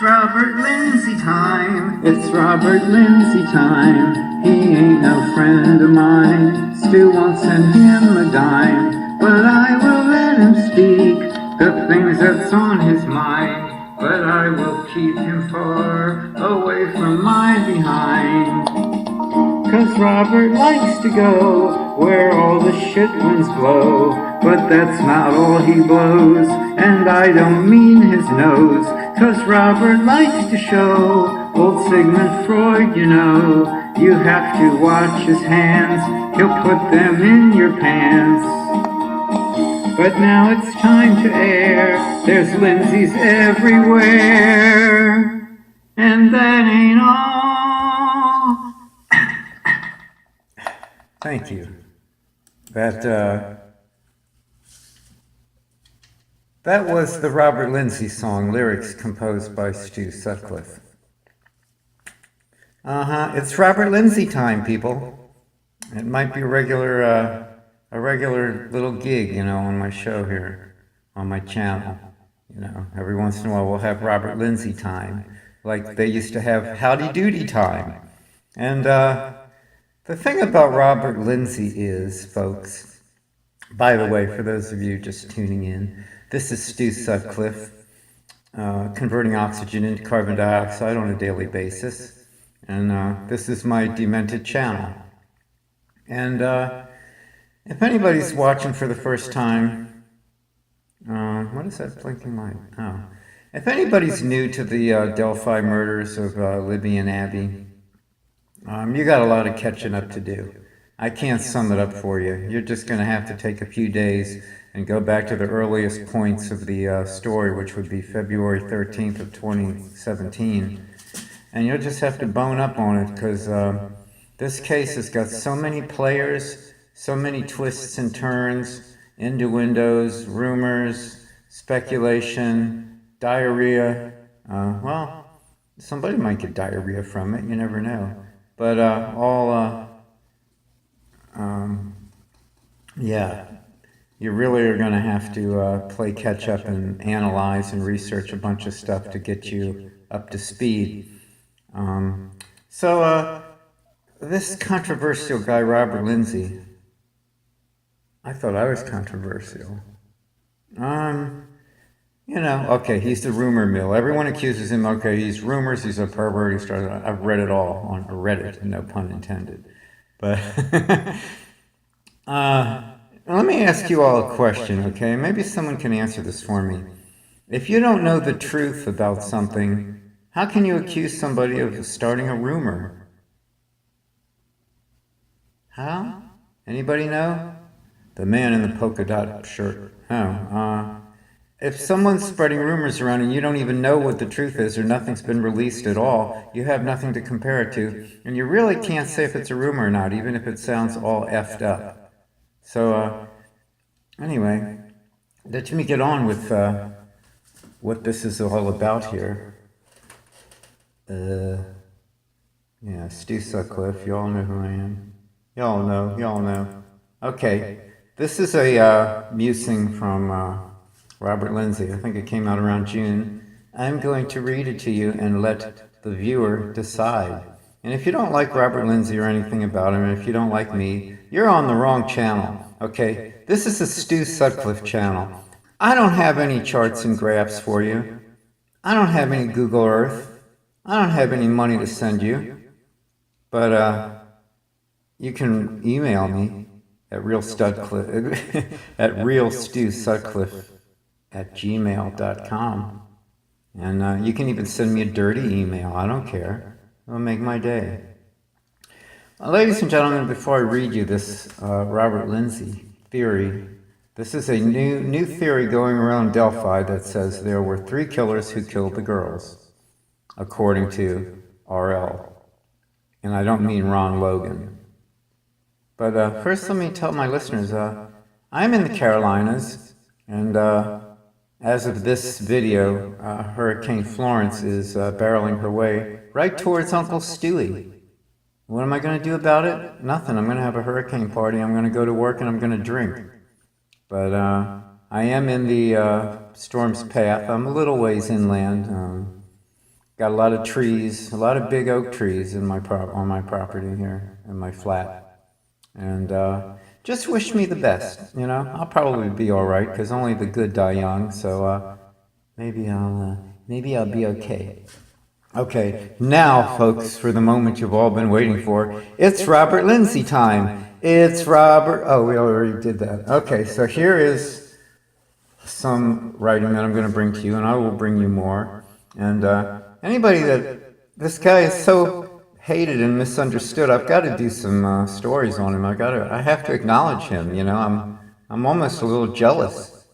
Robert Linsay time. It's Robert Linsay time. He ain't no friend of mine. Stu won't send him a dime, but I will let him speak the things that's on his mind. But I will keep him far away from my behind. 'Cause Robert likes to go where all the shit winds blow, but that's not all he blows, and I don't mean his nose. 'Cause Robert likes to show old Sigmund Freud, you know. You have to watch his hands, he'll put them in your pants. But now it's time to air, there's Lindsays everywhere, and that ain't all. Thank you. That was the Robert Linsay song, lyrics composed by Sutclif. It's Robert Linsay time, people. It might be a regular little gig, you know, on my show here, on my channel. You know, every once in a while we'll have Robert Linsay time, like they used to have Howdy Doody time. And the thing about Robert Linsay is, folks, by the way, for those of you just tuning in, this is Stu Sutclif, converting oxygen into carbon dioxide on a daily basis. And this is my demented channel. And if anybody's watching for the first time, what is that blinking light? Oh. If anybody's new to the Delphi murders of Libby and Abby, you got a lot of catching up to do. I can't sum it up for you. You're just going to have to take a few days and go back to the earliest points of the story, which would be February 13th of 2017. And you'll just have to bone up on it, because this case has got so many players, so many twists and turns, innuendos, rumors, speculation, diarrhea. Well, somebody might get diarrhea from it, you never know. But yeah, you really are going to have to play catch up and analyze and research a bunch of stuff to get you up to speed. This controversial guy, Robert Linsay, I thought I was controversial. You know, okay, he's the rumor mill. Everyone accuses him, okay, he's rumors, he's a pervert, I've read it all on Reddit, no pun intended. But, let me ask you all a question, okay? Maybe someone can answer this for me. If you don't know the truth about something, how can you accuse somebody of starting a rumor? How? Anybody know? The man in the polka dot shirt. Oh, if someone's spreading rumors around and you don't even know what the truth is, or nothing's been released at all, you have nothing to compare it to, and you really can't say if it's a rumor or not, even if it sounds all effed up. So, anyway, let me get on with what this is all about here. Yeah, Stu Sutclif, y'all know who I am. Y'all know. Okay, this is a musing from Robert Linsay. I think it came out around June. I'm going to read it to you and let the viewer decide. And if you don't like Robert Linsay or anything about him, and if you don't like me, you're on the wrong channel, okay? This is the Stu Sutclif channel. I don't have any charts and graphs for you. I don't have any Google Earth. I don't have any money to send you. But you can email me at realstewsutclif@gmail.com. And you can even send me a dirty email. I don't care. It'll make my day. Ladies and gentlemen, before I read you this Robert Linsay theory, this is a new theory going around Delphi that says there were 3 killers who killed the girls, according to RL. And I don't mean Ron Logan. But first let me tell my listeners, I'm in the Carolinas, and as of this video, Hurricane Florence is barreling her way right towards Uncle Stewie. What am I going to do about it? Nothing. I'm going to have a hurricane party. I'm going to go to work and I'm going to drink. But I am in the storm's path. I'm a little ways inland. Got a lot of trees, a lot of big oak trees in on my property here, in my flat. And just wish me the best, you know? I'll probably be all right, because only the good die young, so maybe I'll be okay. Okay, now, folks, for the moment you've all been waiting for, it's Robert Linsay time. It's Robert. Oh, we already did that. Okay, so here is some writing that I'm going to bring to you, and I will bring you more. And anybody that this guy is so hated and misunderstood, I've got to do some stories on him. I have to acknowledge him. You know, I'm almost a little jealous.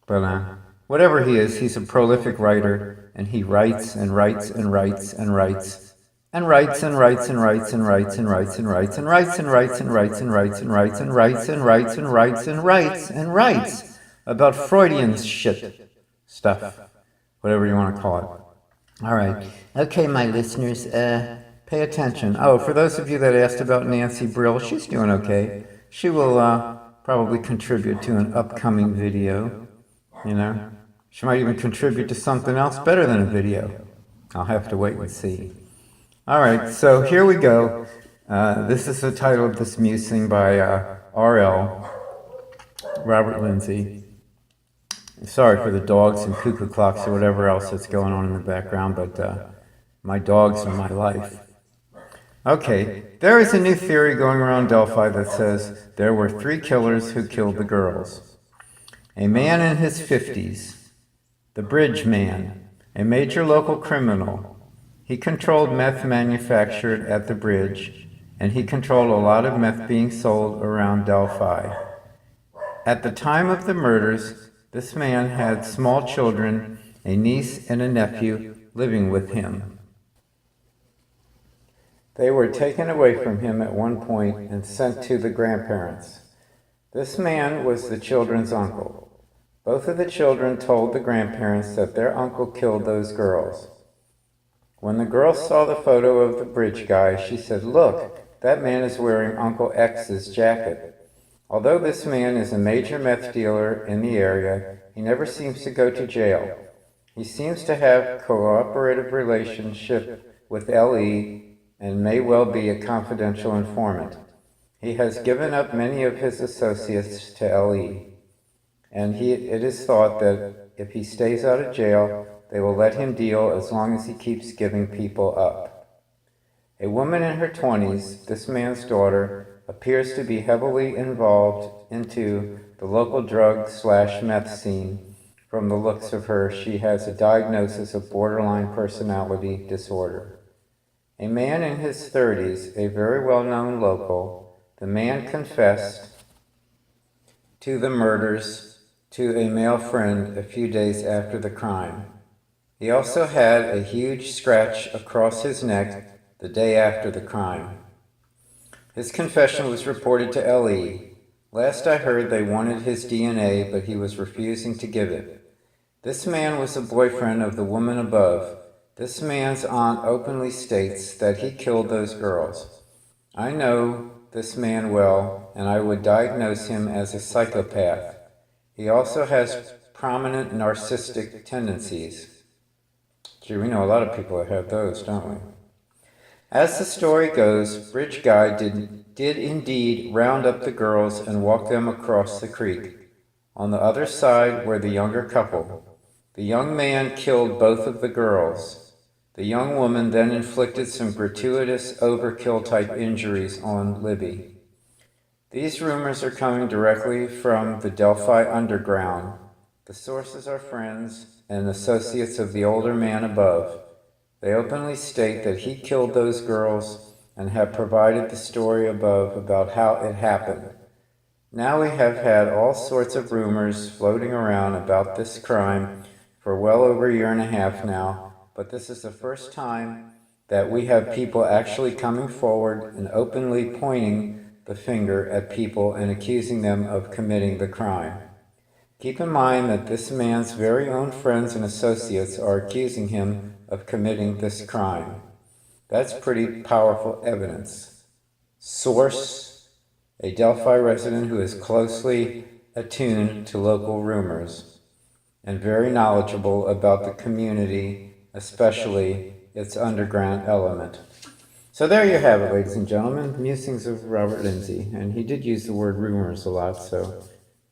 But whatever he is, he's a prolific writer, and he writes and writes and writes and writes and writes and writes and writes and writes and writes and writes and writes and writes and writes and writes and writes and writes and writes and writes and writes and writes about Freudian shit stuff, whatever you want to call it. All right, okay, my listeners, pay attention. Oh, for those of you that asked about Nancy Brill, she's doing okay. She will probably contribute to an upcoming video. You know, she might even contribute to something else better than a video. I'll have to wait and see. All right, so here we go. This is the title of this musing by R.L. Robert Linsay. Sorry for the dogs and cuckoo clocks or whatever else that's going on in the background, but my dogs are my life. Okay, there is a new theory going around Delphi that says there were 3 killers who killed the girls. A man in his 50s, the Bridge Man, a major local criminal. He controlled meth manufactured at the bridge, and he controlled a lot of meth being sold around Delphi. At the time of the murders, this man had small children, a niece and a nephew, living with him. They were taken away from him at one point and sent to the grandparents. This man was the children's uncle. Both of the children told the grandparents that their uncle killed those girls. When the girl saw the photo of the bridge guy, she said, "Look, that man is wearing Uncle X's jacket." Although this man is a major meth dealer in the area, he never seems to go to jail. He seems to have a cooperative relationship with L.E. and may well be a confidential informant. He has given up many of his associates to L.E., and it is thought that if he stays out of jail, they will let him deal as long as he keeps giving people up. A woman in her 20s, this man's daughter, appears to be heavily involved into the local drug/meth scene. From the looks of her, she has a diagnosis of borderline personality disorder. A man in his 30s, a very well-known local, the man confessed to the murders to a male friend a few days after the crime. He also had a huge scratch across his neck the day after the crime. His confession was reported to L.E. Last I heard, they wanted his DNA, but he was refusing to give it. This man was a boyfriend of the woman above. This man's aunt openly states that he killed those girls. I know this man well, and I would diagnose him as a psychopath. He also has prominent narcissistic tendencies. Gee, we know a lot of people that have those, don't we? As the story goes, Bridge Guy did indeed round up the girls and walk them across the creek. On the other side were the younger couple. The young man killed both of the girls. The young woman then inflicted some gratuitous overkill-type injuries on Libby. These rumors are coming directly from the Delphi underground. The sources are friends and associates of the older man above. They openly state that he killed those girls and have provided the story above about how it happened. Now we have had all sorts of rumors floating around about this crime for well over a year and a half now, but this is the first time that we have people actually coming forward and openly pointing the finger at people and accusing them of committing the crime. Keep in mind that this man's very own friends and associates are accusing him of committing this crime. That's pretty powerful evidence. Source: a Delphi resident who is closely attuned to local rumors and very knowledgeable about the community, especially its underground element. So there you have it, ladies and gentlemen, musings of Robert Linsay, and he did use the word rumors a lot, so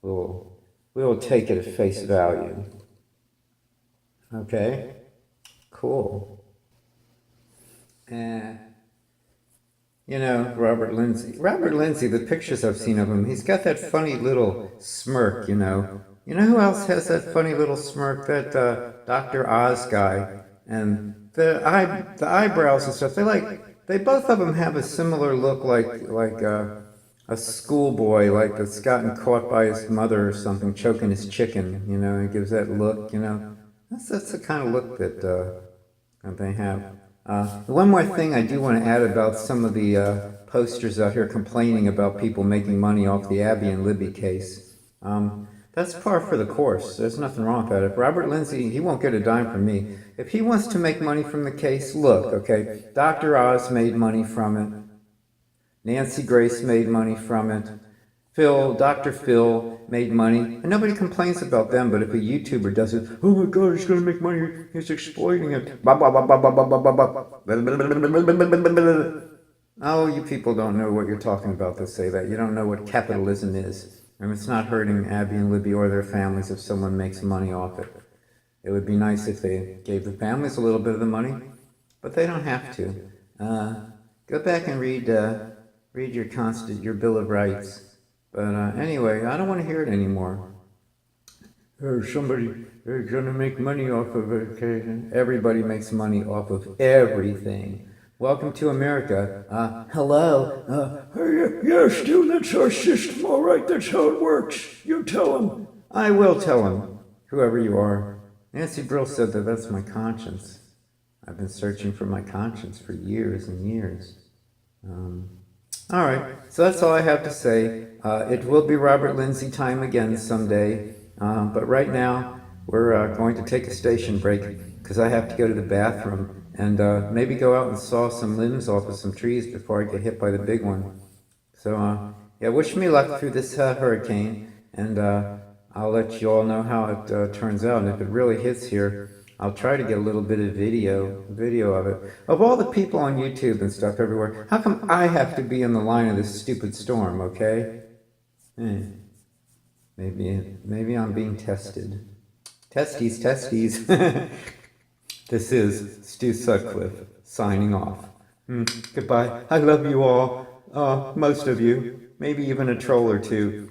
we will take it at face value. Okay, cool. And you know, Robert Linsay. Robert Linsay, the pictures I've seen of him, he's got that funny little smirk, you know. You know who else has that funny little smirk? That Dr. Oz guy. And the eyebrows and stuff, they both of them have a similar look like a schoolboy, like that's gotten caught by his mother or something, choking his chicken, you know, and gives that look, you know. That's the kind of look that they have. One more thing I do want to add about some of the posters out here complaining about people making money off the Abby and Libby case. That's par for the course. There's nothing wrong with that. If Robert Linsay, he won't get a dime from me. If he wants to make money from the case, look, okay, Dr. Oz made money from it. Nancy Grace made money from it. Dr. Phil made money, and nobody complains about them, but if a YouTuber does it, oh my god, he's gonna make money, he's exploiting it. Oh, you people don't know what you're talking about to say that. You don't know what capitalism is. And it's not hurting Abby and Libby or their families if someone makes money off it. It would be nice if they gave the families a little bit of the money, but they don't have to. Go back and read your Bill of Rights. But anyway, I don't want to hear it anymore. Somebody is going to make money off of it. Everybody makes money off of everything. Welcome to America. Hello. Yes, dude, that's our system. All right, that's how it works. You tell him. I will tell him, whoever you are. Nancy Brill said that that's my conscience. I've been searching for my conscience for years and years. All right, so that's all I have to say. It will be Robert Linsay time again someday, but right now we're going to take a station break because I have to go to the bathroom and maybe go out and saw some limbs off of some trees before I get hit by the big one. So yeah, wish me luck through this hurricane, and I'll let you all know how it turns out. And if it really hits here, I'll try to get a little bit of video of it. Of all the people on YouTube and stuff everywhere, how come I have to be in the line of this stupid storm, okay? Maybe I'm being tested. Testes. This is Stu Sutclif, signing off. Goodbye. I love you all. Most of you. Maybe even a troll or two.